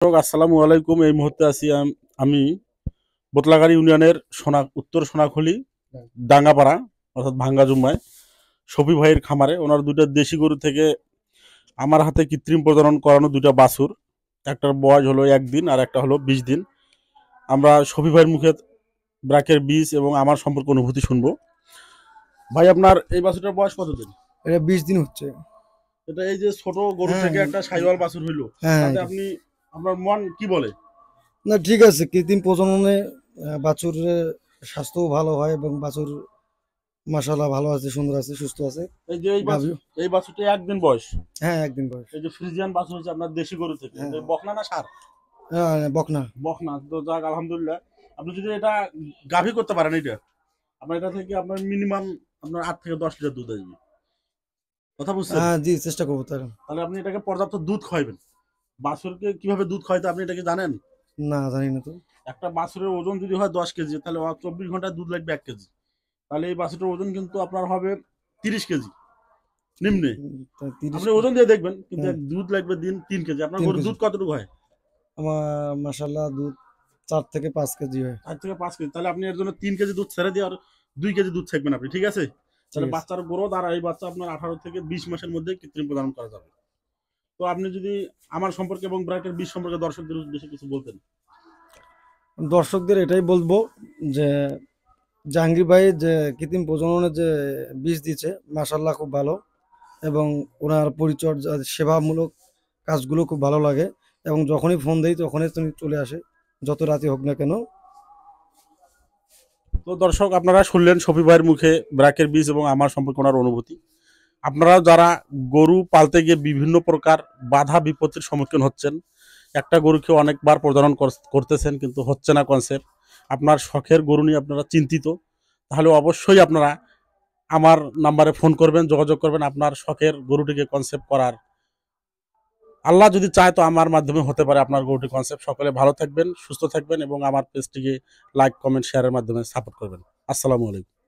আসসালামু আলাইকুম। এই মুহূর্তে আছি আমি বোতলাগাড়ি ইউনিয়নের উত্তর সোনাখলি ডাঙ্গাপাড়া অর্থাৎ ভাঙ্গা জুম্মায় শফি ভাইয়ের খামারে। ওনার দুইটা দেশি গরু থেকে আমার হাতে কৃত্রিম প্রজনন করানো দুইটা বাছুর, একটার বয়স হলো 1 দিন আর একটা হলো 20 দিন। আমরা শফি ভাইয়ের মুখে ব্রাকের বীজ এবং আমার সম্পর্কে অনুভূতি শুনবো। ভাই, আপনার এই বাছুরটার বয়স কতদিন? এটা 20 দিন হচ্ছে। এটা এই যে ছোট গরু হ্যাঁ থেকে একটা সাইওয়াল বাছুর হইলো, হ্যাঁ তাতে আপনি আপনার মন কি বলে? না, ঠিক আছে। কৃত্রিম প্রজননে বাছুরের স্বাস্থ্যও ভালো হয় এবং বাছুর মাশাআল্লাহ ভালো আছে, সুন্দর আছে, সুস্থ আছে। এই যে গাভীও এই বাছুরটা 1 দিন বয়স। হ্যাঁ 1 দিন বয়স। এই যে ফ্রিজিয়ান বাছুর হচ্ছে আপনার দেশি গরু থেকে, হ্যাঁ এটা বকনা না ষাঁড়? হ্যাঁ, বকনা। বকনা তো যাক, আলহামদুলিল্লাহ। আপনি যদি এটা গাভী করতে পারেন, এটা আপনার এটা থেকে আপনার মিনিমাম আপনার 8 থেকে 10 লিটার দুধ আসবে। কথা বুঝছেন? হ্যাঁ জি, চেষ্টা করবো তার। তাহলে আপনি এটাকে পর্যাপ্ত দুধ খাওয়াবেন। বাছুরকে কিভাবে দুধ খাওয়াইতে আপনি এটাকে জানেন? না, জানি না তো। একটা বাছুরের ওজন যদি হয় 10 কেজি, তাহলে 24 ঘন্টায় দুধ লাগবে 1 কেজি। তাহলে এই বাছুরটার ওজন কিন্তু আপনার হবে 30 কেজি নিম্নে। তা 30 আপনি ওজন দিয়ে দেখবেন, কিন্তু হ্যাঁ দুধ লাগবে দিন 3 কেজি। আপনার 3 গরুর কেজি। দুধ কতটুকু হয়? আমার মাশাআল্লাহ দুধ 4 থেকে 5 কেজি হয়। 4 থেকে 5 কেজি। তাহলে আপনি এর জন্য 3 কেজি দুধ ছেড়ে দিয়ে আর 2 কেজি দুধ ছাকবেন আপনি, ঠিক আছে? ঠিক তাহলে আছে। বাচ্চার গ্রোথ আর এই বাচ্চা আপনার 18 থেকে 20 মাসের মধ্যে কৃত্রিম প্রদান করা যাবে। তো আপনি যদি আমার সম্পর্কে এবং ব্রাকের বীজ সম্পর্কে দর্শকদের উদ্দেশ্যে কিছু বলতেন। দর্শকদের এটাই বলবো যে জাহাঙ্গীর ভাই যে কৃত্রিম প্রজননের যে বীজ দিচ্ছে মাশাআল্লাহ খুব ভালো, এবং ওনার পরিচর্যা সেবামূলক কাজগুলো খুব ভালো লাগে, এবং যখনই ফোন দেই তখনই তুমি চলে আসে, যত রাতে হোক না কেন। তো দর্শক, আপনারা শুনলেন শফি ভাইয়ের মুখে ব্রাকের বীজ এবং আমার সম্পর্কে ওনার অনুভূতি। আপনারা যারা গরু পালতে গিয়ে বিভিন্ন প্রকার বাধা বিপত্তির সম্মুখীন হচ্ছেন, একটা গরুকে অনেকবার প্রজনন করতেছেন কিন্তু হচ্ছে না কনসেপ্ট, আপনার শখের গরু নিয়ে আপনারা চিন্তিত, তাহলে অবশ্যই আপনারা আমার নাম্বারে ফোন করবেন, যোগাযোগ করবেন আপনার শখের গরুটিকে কনসেপ্ট করার। আল্লাহ যদি চায় তো আমার মাধ্যমে হতে পারে আপনার গরুটি কনসেপ্ট। সকলে ভালো থাকবেন, সুস্থ থাকবেন এবং আমার পেজটিকে লাইক, কমেন্ট, শেয়ারের মাধ্যমে সাপোর্ট করবেন। আসসালামু আলাইকুম।